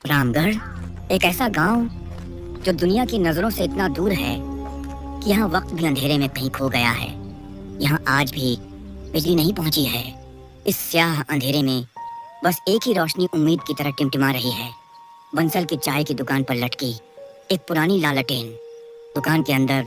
रामगढ़ एक ऐसा गांव जो दुनिया की नजरों से इतना दूर है कि यहाँ वक्त भी अंधेरे में कहीं खो गया है। यहाँ आज भी बिजली नहीं पहुंची है। इस स्याह अंधेरे में बस एक ही रोशनी उम्मीद की तरह टिमटिमा रही है। बंसल की चाय की दुकान पर लटकी एक पुरानी लालटेन। दुकान के अंदर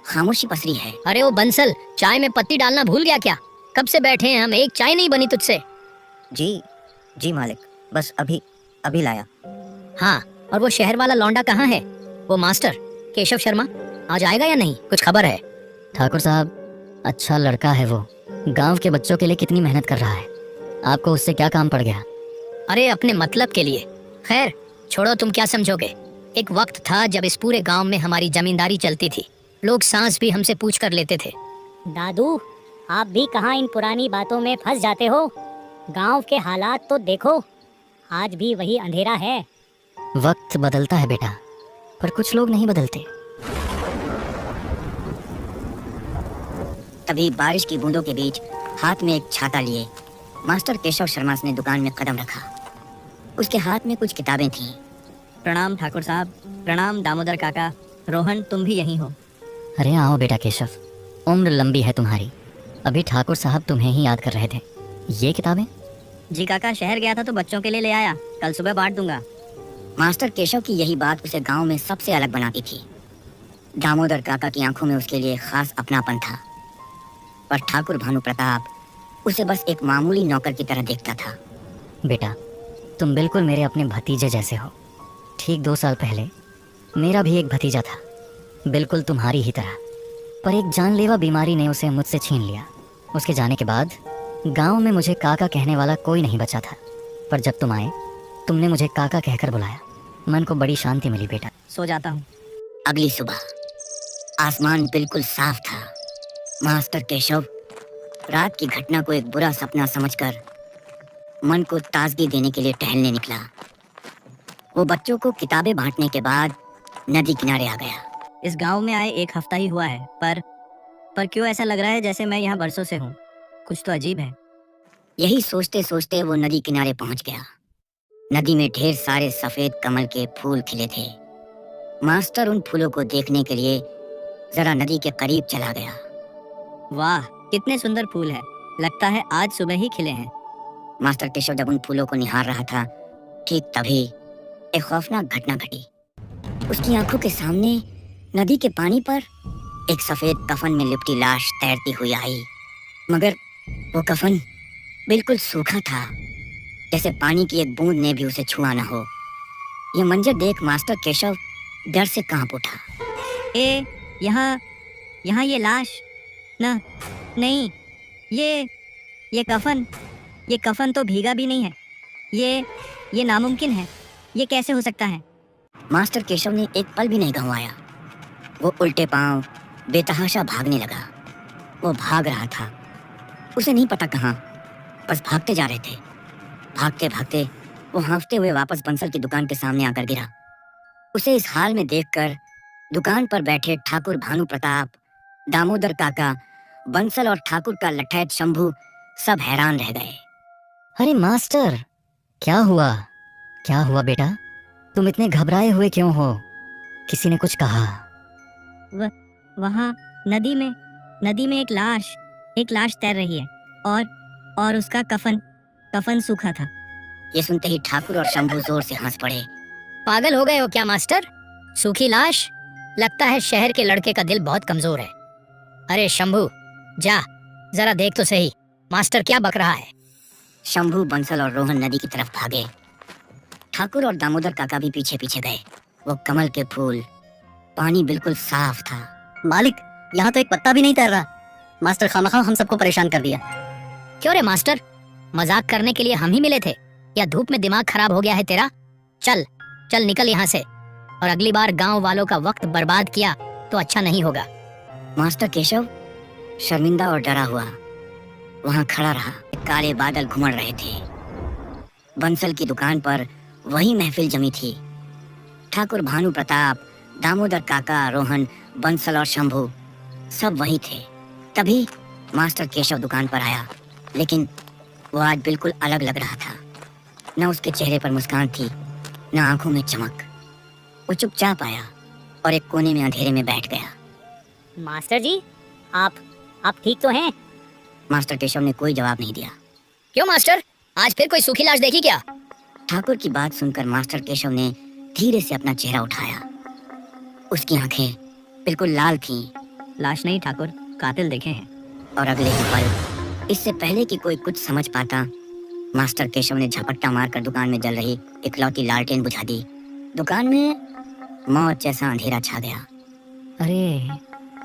खामोशी पसरी है। अरे वो बंसल, चाय में पत्ती डालना भूल गया क्या? कब से बैठे हैं हम, एक चाय नहीं बनी तुझसे। जी मालिक, बस अभी लाया। हाँ, और वो शहर वाला लौंडा कहाँ है? वो मास्टर केशव शर्मा आज आएगा या नहीं, कुछ खबर है? ठाकुर साहब अच्छा लड़का है वो, गांव के बच्चों के लिए कितनी मेहनत कर रहा है। आपको उससे क्या काम पड़ गया? अरे अपने मतलब के लिए। खैर छोड़ो, तुम क्या समझोगे। एक वक्त था जब इस पूरे गांव में हमारी जमींदारी चलती थी। लोग सांस भी हमसे पूछ कर लेते थे। दादू, आप भी कहाँ इन पुरानी बातों में फंस जाते हो? गांव के हालात तो देखो, आज भी वही अंधेरा है। वक्त बदलता है बेटा, पर कुछ लोग नहीं बदलते। तभी बारिश की बूंदों के बीच हाथ में एक छाता लिए मास्टर केशव शर्मा ने दुकान में कदम रखा। उसके हाथ में कुछ किताबें थीं। प्रणाम ठाकुर साहब। प्रणाम दामोदर काका। रोहन, तुम भी यहीं हो? अरे आओ बेटा केशव, उम्र लंबी है तुम्हारी, अभी ठाकुर साहब तुम्हें ही याद कर रहे थे। ये किताबें? जी काका, शहर गया था तो बच्चों के लिए ले आया, कल सुबह बांट दूंगा। मास्टर केशव की यही बात उसे गांव में सबसे अलग बनाती थी। दामोदर काका की आंखों में उसके लिए खास अपनापन था, पर ठाकुर भानु प्रताप उसे बस एक मामूली नौकर की तरह देखता था। बेटा तुम बिल्कुल मेरे अपने भतीजे जैसे हो। ठीक 2 साल पहले मेरा भी एक भतीजा था, बिल्कुल तुम्हारी ही तरह, पर एक जानलेवा बीमारी ने उसे मुझसे छीन लिया। उसके जाने के बाद गांव में मुझे काका कहने वाला कोई नहीं बचा था, पर जब तुम आए तुमने मुझे काका कहकर बुलाया, मन को बड़ी शांति मिली बेटा। सो जाता हूँ। अगली सुबह आसमान बिल्कुल साफ था। मास्टर केशव रात की घटना को एक बुरा सपना समझकर मन को ताजगी देने के लिए टहलने निकला। वो बच्चों को किताबें बांटने के बाद नदी किनारे आ गया। इस गांव में आए 1 हफ्ता ही हुआ है, पर क्यों ऐसा लग रहा है जैसे मैं यहाँ बरसों से हूँ। कुछ तो अजीब है। यही सोचते सोचते वो नदी किनारे पहुंच गया। नदी में ढेर सारे सफेद कमल के फूल खिले थे। मास्टर उन फूलों को देखने के लिए जरा नदी के करीब चला गया। वाह, कितने सुंदर फूल है, लगता है आज सुबह ही खिले हैं। मास्टर केशव जब उन फूलों को निहार रहा था, ठीक तभी एक खौफनाक घटना घटी। उसकी आंखों के सामने नदी के पानी पर एक सफेद कफन में लिपटी लाश तैरती हुई आई, मगर वो कफन बिल्कुल सूखा था, जैसे पानी की एक बूंद ने भी उसे छुआ न हो। ये मंजर देख मास्टर केशव डर से कांप उठा। यहाँ ये लाश ना, नहीं, ये कफन तो भीगा भी नहीं है। ये नामुमकिन है, ये कैसे हो सकता है? मास्टर केशव ने एक पल भी नहीं गंवाया। वो उल्टे पांव बेतहाशा भागने लगा। वो भाग रहा था, उसे नहीं पता कहाँ, बस भागते जा रहे थे। भागते भागते वो हाँफते हुए वापस बंसल की दुकान के सामने आकर गिरा। उसे इस हाल में देखकर दुकान पर बैठे ठाकुर भानु प्रताप, दामोदर काका, बंसल और ठाकुर का लठैत शंभू सब हैरान रह गए। अरे मास्टर, क्या हुआ बेटा? तुम इतने घबराए हुए क्यों हो? किसी ने कुछ कहा? वहाँ नदी में एक लाश तैर रही है, और उसका कफन सूखा था। ये सुनते ही ठाकुर और शंभू जोर से हंस पड़े। पागल हो गए हो क्या मास्टर? सूखी लाश? लगता है शहर के लड़के का दिल बहुत कमजोर है। अरे शंभू, जा जरा देख तो सही, मास्टर क्या बक रहा है। शंभू, बंसल और रोहन नदी की तरफ भागे। ठाकुर और दामोदर काका भी पीछे पीछे गए। वो कमल के फूल, पानी बिल्कुल साफ था। मालिक, यहाँ तो एक पत्ता भी नहीं तैर रहा। मास्टर खामखा हम सबको परेशान कर दिया। क्यों रे मास्टर, मजाक करने के लिए हम ही मिले थे या धूप में दिमाग खराब हो गया है तेरा? चल निकल यहाँ से, और अगली बार गांव वालों का वक्त बर्बाद किया तो अच्छा नहीं होगा। मास्टर केशव शर्मिंदा और डरा हुआ वहां खड़ा रहा। काले बादल घुमड़ रहे थे। बंसल की दुकान पर वही महफिल जमी थी। ठाकुर भानु प्रताप, दामोदर काका, रोहन, बंसल और शंभू सब वही थे। तभी मास्टर केशव दुकान पर आया, लेकिन वो आज बिल्कुल अलग लग रहा था। न उसके चेहरे पर मुस्कान थी, न आंखों में चमक। वो चुपचाप आया और एक कोने में अंधेरे में बैठ गया। मास्टर जी, आप ठीक तो हैं? मास्टर केशव ने कोई जवाब नहीं दिया। क्यों मास्टर, आज फिर कोई सूखी लाश देखी क्या? ठाकुर की बात सुनकर मास्टर केशव ने धीरे से अपना चेहरा उठाया। उसकी आंखें बिल्कुल लाल थीं। लाश नहीं ठाकुर, कातिल देखे हैं। और अगले ही पल, इससे पहले कि कोई कुछ समझ पाता, मास्टर केशव ने झपट्टा मारकर दुकान में जल रही इकलौती लालटेन बुझा दी। दुकान में मौत जैसा अंधेरा छा गया। अरे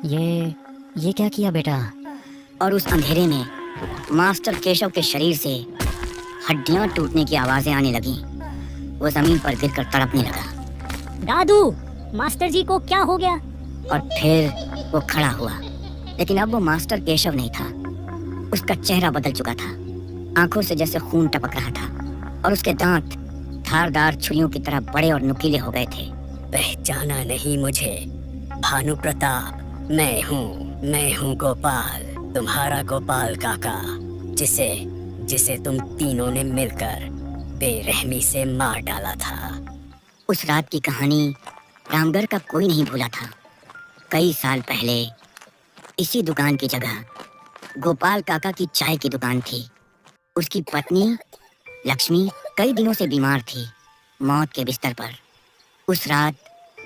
ये क्या किया बेटा? और उस अंधेरे में मास्टर केशव के शरीर से हड्डियां टूटने की आवाजें आने लगीं। वो जमीन पर गिरकर तड़पने लगा। दादू, मास्टर जी को क्या हो गया? और फिर वो खड़ा हुआ, लेकिन अब वो मास्टर केशव नहीं था। उसका चेहरा बदल चुका था। आंखों से जैसे खून टपक रहा था और उसके दांत धारदार छुरियों की तरह बड़े और नुकीले हो गए थे। पहचाना नहीं मुझे? भानु प्रताप, मैं हूँ गोपाल, तुम्हारा गोपाल काका, जिसे तुम तीनों ने मिलकर बेरहमी से मार डाला था। उस रात की कहानी रामगढ़ का कोई नहीं भूला था। कई साल पहले इसी दुकान की जगह गोपाल काका की चाय की दुकान थी। उसकी पत्नी लक्ष्मी कई दिनों से बीमार थी, मौत के बिस्तर पर। उस रात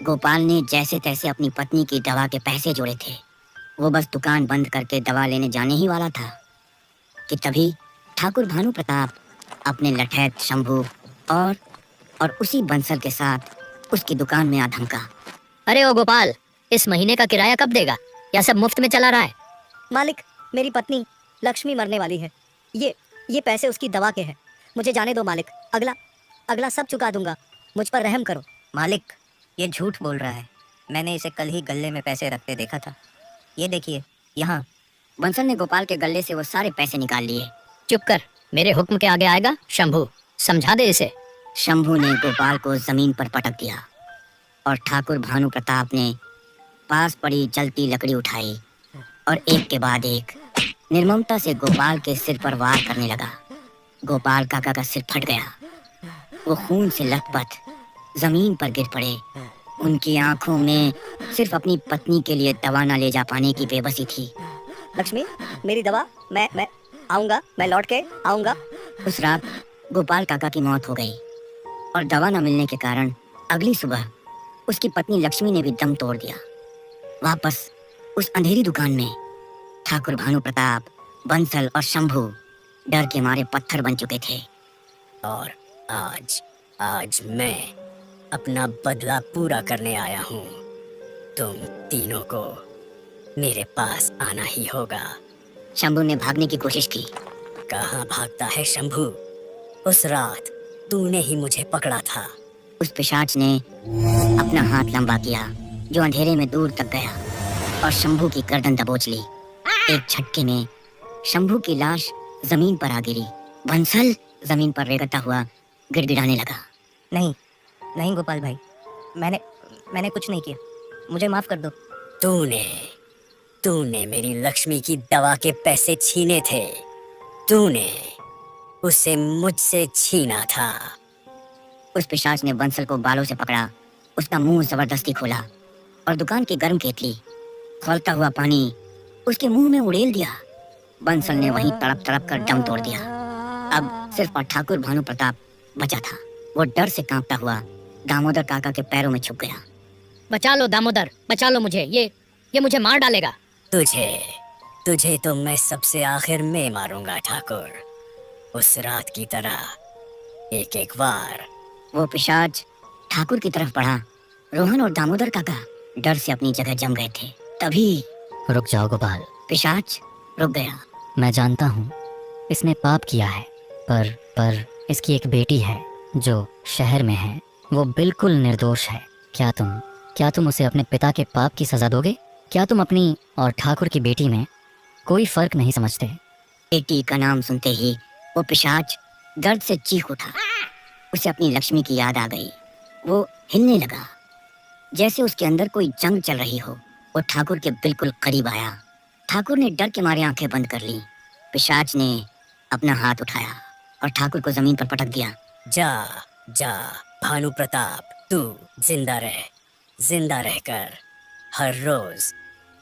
गोपाल ने जैसे तैसे अपनी पत्नी की दवा के पैसे जोड़े थे। वो बस दुकान बंद करके दवा लेने जाने ही वाला था कि तभी ठाकुर भानु प्रताप अपने लठैत शंभू और उसी बंसल के साथ उसकी दुकान में आ धमका। अरे ओ गोपाल, इस महीने का किराया कब देगा? या सब मुफ्त में चला रहा है? मालिक, मेरी पत्नी लक्ष्मी मरने वाली है। ये पैसे उसकी दवा के हैं। मुझे जाने दो मालिक, अगला सब चुका दूंगा। मुझ पर रहम करो। मालिक, ये झूठ बोल रहा है। मैंने इसे कल ही गल्ले में पैसे रखते देखा था। ये देखिए यहाँ। बंसल ने गोपाल के गले से वो सारे पैसे निकाल लिए। चुप कर, मेरे हुक्म के आगे आएगा? शंभू, समझा दे इसे। शंभू ने गोपाल को जमीन पर पटक दिया और ठाकुर भानु प्रताप ने पास पड़ी जलती लकड़ी उठाई और एक के बाद एक निर्ममता से गोपाल के सिर पर वार करने लगा। गोपाल काका का सिर फट गया। वो खून से लथपथ जमीन पर गिर पड़े। उनकी आंखों में सिर्फ अपनी पत्नी के लिए दवा न ले जा पाने की बेबसी थी। लक्ष्मी, मेरी दवा, मैं आऊंगा, मैं लौट के आऊंगा। उस रात गोपाल काका की मौत हो गई और दवा न मिलने के कारण अगली सुबह उसकी पत्नी लक्ष्मी ने भी दम तोड़ दिया। वापस उस अंधेरी दुकान में ठाकुर भानु प्रताप, बंसल और शंभू डर के मारे पत्थर बन चुके थे। और आज मैं अपना बदला पूरा करने आया हूँ। तुम तीनों को मेरे पास आना ही होगा। शंभू ने भागने की कोशिश की। कहाँ भागता है शंभू? उस रात तूने ही मुझे पकड़ा था। उस पिशाच ने अपना हाथ लंबा किया जो अंधेरे में दूर तक गया और शंभू की गर्दन दबोच ली। एक झटके में शंभू की लाश जमीन पर आ गिरी। बंसल जमीन पर रेंगता हुआ गिड़गिड़ाने लगा। नहीं गोपाल भाई, मैंने कुछ नहीं किया। मुझे माफ कर दो। तूने मेरी लक्ष्मी की दवा के पैसे छीने थे। तूने उसे मुझसे छीना था। उस पिशाच ने बंसल को बालों से पकड़ा, उसका मुंह जबरदस्ती खोला और दुकान की गर्म केतली, खौलता हुआ पानी उसके मुंह में उड़ेल दिया। बंसल ने वहीं तड़प तड़प कर दम तोड़ दिया। अब सिर्फ और ठाकुर भानु प्रताप बचा था। वो डर से कांपता हुआ दामोदर काका के पैरों में छुप गया। बचा लो दामोदर, बचा लो मुझे, ये मुझे मार डालेगा। तुझे तो मैं सबसे आखिर में मारूंगा ठाकुर, उस रात की तरह एक एक बार। वो पिशाच ठाकुर की तरफ बढ़ा। रोहन और दामोदर काका डर से अपनी जगह जम गए थे। तभी रुक जाओ गोपाल। पिशाच रुक गया। मैं जानता हूँ इसने पाप किया है, पर इसकी एक बेटी है जो शहर में है। वो बिल्कुल निर्दोष है। क्या तुम उसे अपने पिता के पाप की सजा दोगे? क्या तुम अपनी और ठाकुर की बेटी में कोई फर्क नहीं समझते? बेटी का नाम सुनते ही वो पिशाच दर्द से चीख उठा। उसे अपनी लक्ष्मी की याद आ गई। वो हिलने लगा जैसे उसके अंदर कोई जंग चल रही हो। वो ठाकुर के बिल्कुल करीब आया। ठाकुर ने डर के मारे आंखें बंद कर ली। पिशाच ने अपना हाथ उठाया और ठाकुर को जमीन पर पटक दिया। जा भानु प्रताप, तू जिंदा रहकर हर रोज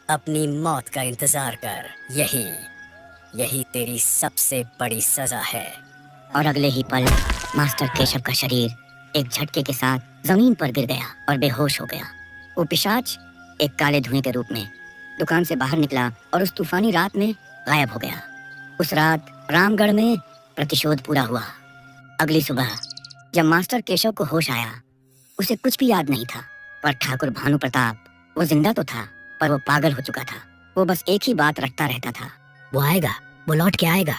अपनी मौत का इंतजार कर। यही तेरी सबसे बड़ी सजा है। और अगले ही पल मास्टर केशव का शरीर एक झटके के साथ जमीन पर गिर गया और बेहोश हो गया। वो पिशाच एक काले धुएं के रूप में दुकान से बाहर निकला और उस तूफानी रात में गायब हो गया। उस रात रामगढ़ में प्रतिशोध पूरा हुआ। अगली सुबह जब मास्टर केशव को होश आया, उसे कुछ भी याद नहीं था। पर ठाकुर भानु प्रताप, वो जिंदा तो था पर वो पागल हो चुका था। वो बस एक ही बात रटता रहता था, वो आएगा, वो लौट के आएगा।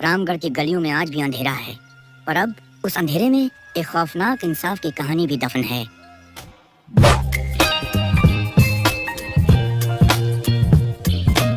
रामगढ़ की गलियों में आज भी अंधेरा है, और अब उस अंधेरे में एक खौफनाक इंसाफ की कहानी भी दफन है।